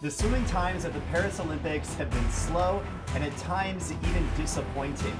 The swimming times at the Paris Olympics have been slow and at times even disappointing.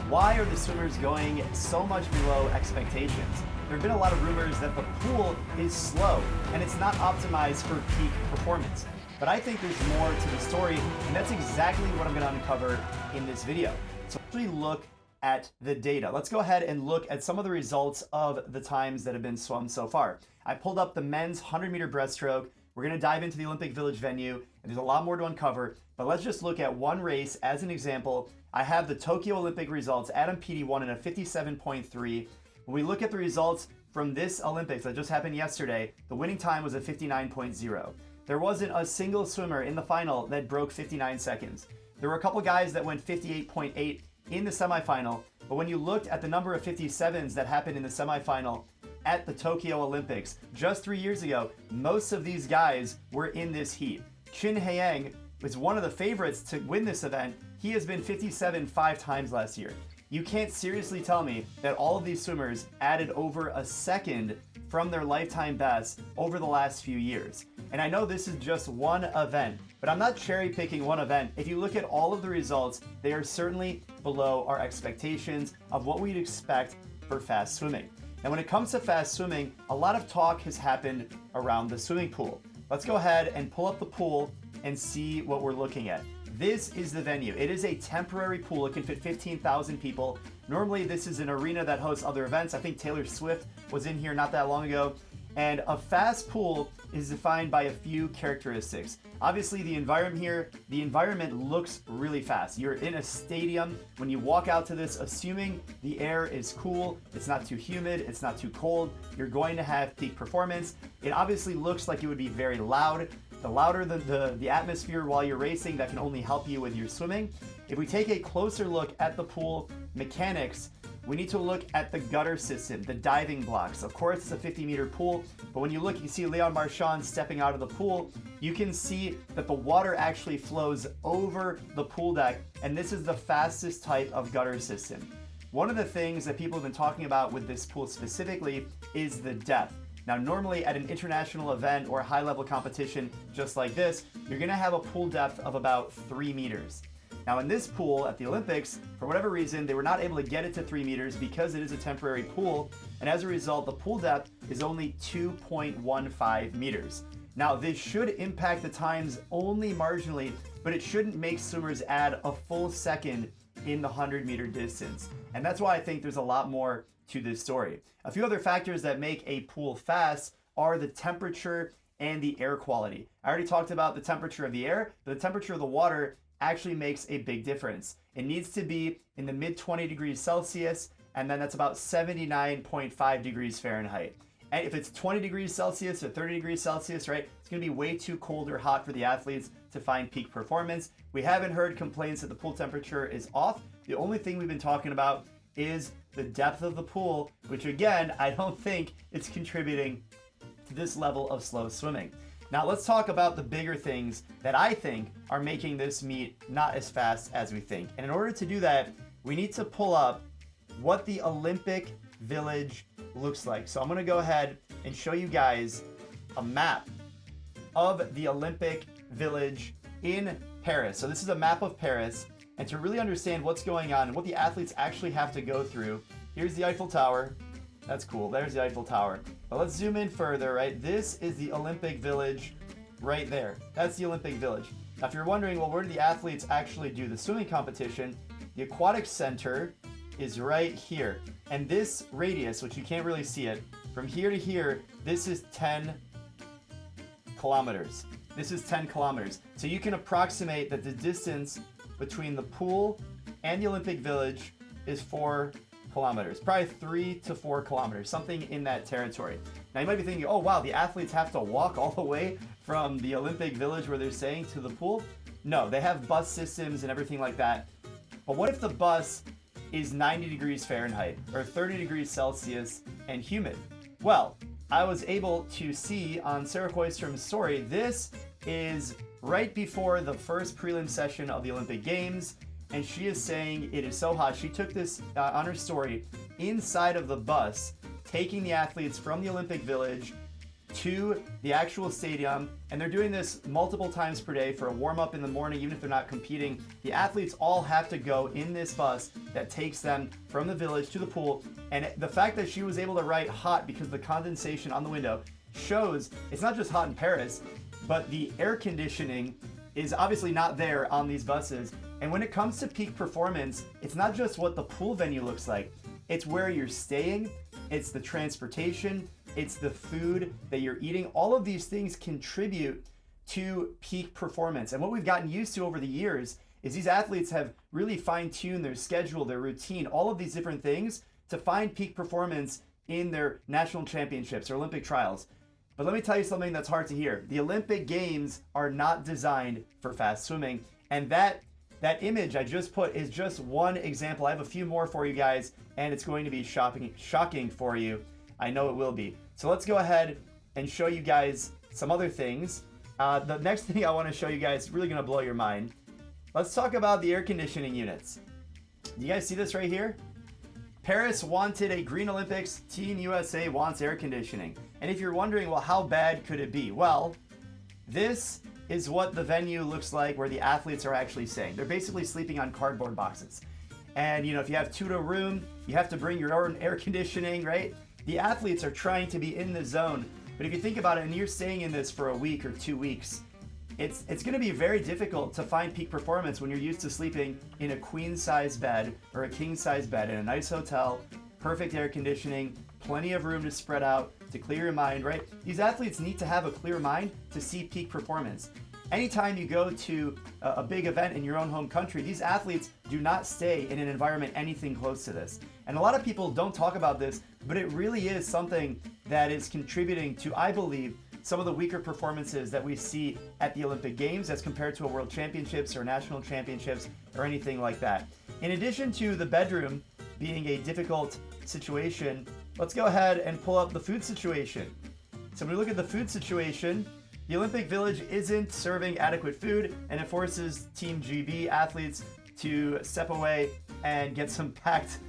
Why are the swimmers going so much below expectations? There have been a lot of rumors that the pool is slow and it's not optimized for peak performance. But I think there's more to the story, and that's exactly what I'm going to uncover in this video. So let's look at the data. Let's go ahead and look at some of the results of the times that have been swum so far. I pulled up the men's 100-meter breaststroke. We're going to dive into the Olympic Village venue, and there's a lot more to uncover, but let's just look at one race as an example. I have the Tokyo Olympic results. Adam Peaty won in a 57.3. When we look at the results from this Olympics that just happened yesterday, the winning time was a 59.0. There wasn't a single swimmer in the final that broke 59 seconds. There were a couple guys that went 58.8 in the semifinal, but when you looked at the number of 57s that happened in the semifinal at the Tokyo Olympics just 3 years ago, most of these guys were in this heat. Chin Haeyang was one of the favorites to win this event. He has been 57 5 times last year. You can't seriously tell me that all of these swimmers added over a second from their lifetime best over the last few years. And I know this is just one event, but I'm not cherry picking one event. If you look at all of the results, they are certainly below our expectations of what we'd expect for fast swimming. Now, when it comes to fast swimming, a lot of talk has happened around the swimming pool. Let's go ahead and pull up the pool and see what we're looking at. This is the venue. It is a temporary pool. It can fit 15,000 people. Normally, this is an arena that hosts other events. I think Taylor Swift was in here not that long ago. And a fast pool is defined by a few characteristics. Obviously, the environment looks really fast. You're in a stadium. When you walk out to this, assuming the air is cool, it's not too humid, it's not too cold, you're going to have peak performance. It obviously looks like it would be very loud. The louder the atmosphere while you're racing, that can only help you with your swimming. If we take a closer look at the pool mechanics, we need to look at the gutter system, the diving blocks. Of course, it's a 50-meter pool, but when you look, you see Leon Marchand stepping out of the pool. You can see that the water actually flows over the pool deck, and this is the fastest type of gutter system. One of the things that people have been talking about with this pool specifically is the depth. Now, normally at an international event or a high-level competition just like this, you're gonna have a pool depth of about 3 meters. Now, in this pool at the Olympics, for whatever reason, they were not able to get it to 3 meters because it is a temporary pool, and as a result, the pool depth is only 2.15 meters. Now, this should impact the times only marginally, but it shouldn't make swimmers add a full second in the 100-meter distance. And that's why I think there's a lot more to this story. A few other factors that make a pool fast are the temperature and the air quality. I already talked about the temperature of the air, but the temperature of the water actually makes a big difference. It needs to be in the mid 20 degrees Celsius, and then that's about 79.5 degrees Fahrenheit. And if it's 20 degrees Celsius or 30 degrees Celsius, right, it's gonna be way too cold or hot for the athletes to find peak performance. We haven't heard complaints that the pool temperature is off. The only thing we've been talking about is the depth of the pool, which again, I don't think it's contributing to this level of slow swimming. Now let's talk about the bigger things that I think are making this meet not as fast as we think. And in order to do that, we need to pull up what the Olympic Village looks like. So I'm gonna go ahead and show you guys a map of the Olympic Village in Paris. So this is a map of Paris. And to really understand what's going on and what the athletes actually have to go through, here's the Eiffel Tower. That's cool, there's the Eiffel Tower. But let's zoom in further, right? This is the Olympic Village right there. That's the Olympic Village. Now, if you're wondering, well, where do the athletes actually do the swimming competition? The aquatic center is right here. And this radius, which you can't really see it, from here to here, this is 10 kilometers. This is 10 kilometers. So you can approximate that the distance between the pool and the Olympic Village is 4 kilometers, probably 3 to 4 kilometers, something in that territory. Now you might be thinking, oh wow, the athletes have to walk all the way from the Olympic Village where they're staying to the pool? No, they have bus systems and everything like that. But what if the bus is 90 degrees Fahrenheit or 30 degrees Celsius and humid? Well, I was able to see on Sarah Koistrom's story, this is right before the first prelim session of the Olympic Games, and she is saying it is so hot. She took this on her story inside of the bus, taking the athletes from the Olympic Village to the actual stadium, and they're doing this multiple times per day for a warm-up in the morning, even if they're not competing. The athletes all have to go in this bus that takes them from the village to the pool, and the fact that she was able to write hot because the condensation on the window shows it's not just hot in Paris, but the air conditioning is obviously not there on these buses. And when it comes to peak performance, it's not just what the pool venue looks like, it's where you're staying, it's the transportation, it's the food that you're eating. All of these things contribute to peak performance. And what we've gotten used to over the years is these athletes have really fine-tuned their schedule, their routine, all of these different things to find peak performance in their national championships or Olympic trials. But let me tell you something that's hard to hear. The Olympic Games are not designed for fast swimming. And that image I just put is just one example. I have a few more for you guys, and it's going to be shocking for you. I know it will be. So let's go ahead and show you guys some other things. The next thing I want to show you guys is really going to blow your mind. Let's talk about the air conditioning units. Do you guys see this right here? Paris wanted a Green Olympics. Team USA wants air conditioning. And if you're wondering, well, how bad could it be? Well, this is what the venue looks like where the athletes are actually staying. They're basically sleeping on cardboard boxes. And if you have 2 to a room, you have to bring your own air conditioning, right? The athletes are trying to be in the zone. But if you think about it, and you're staying in this for a week or 2 weeks, it's going to be very difficult to find peak performance when you're used to sleeping in a queen-size bed or a king-size bed in a nice hotel, perfect air conditioning, plenty of room to spread out, to clear your mind, right? These athletes need to have a clear mind to see peak performance. Anytime you go to a big event in your own home country, these athletes do not stay in an environment anything close to this. And a lot of people don't talk about this, but it really is something that is contributing to, I believe, some of the weaker performances that we see at the Olympic Games as compared to a World Championships or National Championships or anything like that. In addition to the bedroom being a difficult situation, let's go ahead and pull up the food situation. So when we look at the food situation, the Olympic Village isn't serving adequate food, and it forces Team GB athletes to step away and get some packed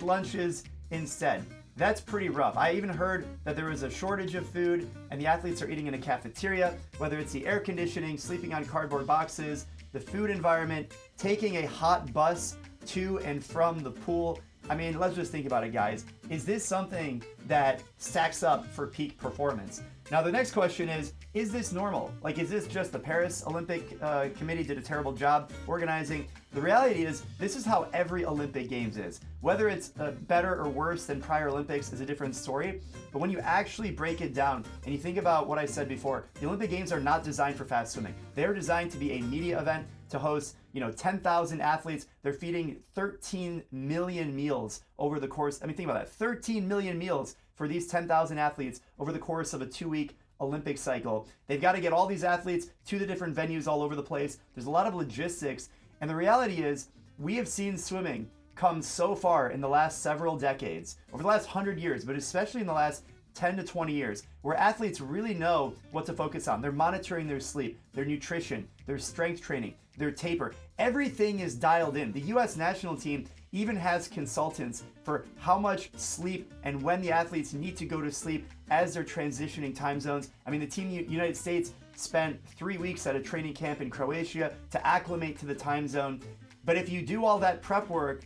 lunches instead. That's pretty rough. I even heard that there was a shortage of food and the athletes are eating in a cafeteria, whether it's the air conditioning, sleeping on cardboard boxes, the food environment, taking a hot bus to and from the pool. I mean, let's just think about it, guys. Is this something that stacks up for peak performance? Now, the next question is this normal? Like, is this just the Paris Olympic Committee did a terrible job organizing? The reality is, this is how every Olympic Games is. Whether it's better or worse than prior Olympics is a different story. But when you actually break it down and you think about what I said before, the Olympic Games are not designed for fast swimming. They're designed to be a media event, to host 10,000 athletes. They're feeding 13 million meals over the course. I mean, think about that. 13 million meals for these 10,000 athletes over the course of a 2-week Olympic cycle. They've got to get all these athletes to the different venues all over the place. There's a lot of logistics. And the reality is, we have seen swimming come so far in the last several decades, over the last 100 years, but especially in the last 10 to 20 years, where athletes really know what to focus on. They're monitoring their sleep, their nutrition, their strength training, their taper. Everything is dialed in. The U.S. national team even has consultants for how much sleep and when the athletes need to go to sleep as they're transitioning time zones. I mean, the team United States spent 3 weeks at a training camp in Croatia to acclimate to the time zone. But if you do all that prep work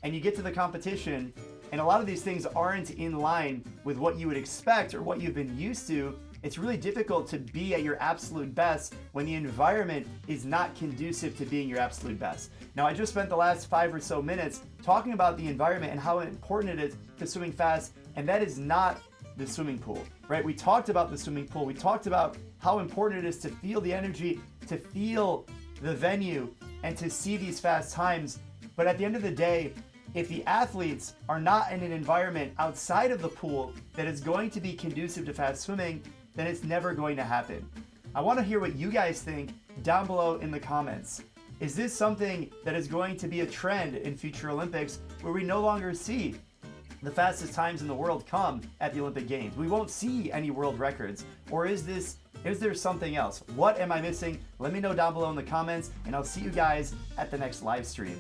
and you get to the competition, and a lot of these things aren't in line with what you would expect or what you've been used to, it's really difficult to be at your absolute best when the environment is not conducive to being your absolute best. Now, I just spent the last 5 or so minutes talking about the environment and how important it is to swimming fast, and that is not the swimming pool, right? We talked about the swimming pool. We talked about how important it is to feel the energy, to feel the venue, and to see these fast times. But at the end of the day, if the athletes are not in an environment outside of the pool that is going to be conducive to fast swimming, then it's never going to happen. I want to hear what you guys think down below in the comments. Is this something that is going to be a trend in future Olympics where we no longer see the fastest times in the world come at the Olympic Games? We won't see any world records. Or is there something else? What am I missing? Let me know down below in the comments, and I'll see you guys at the next live stream.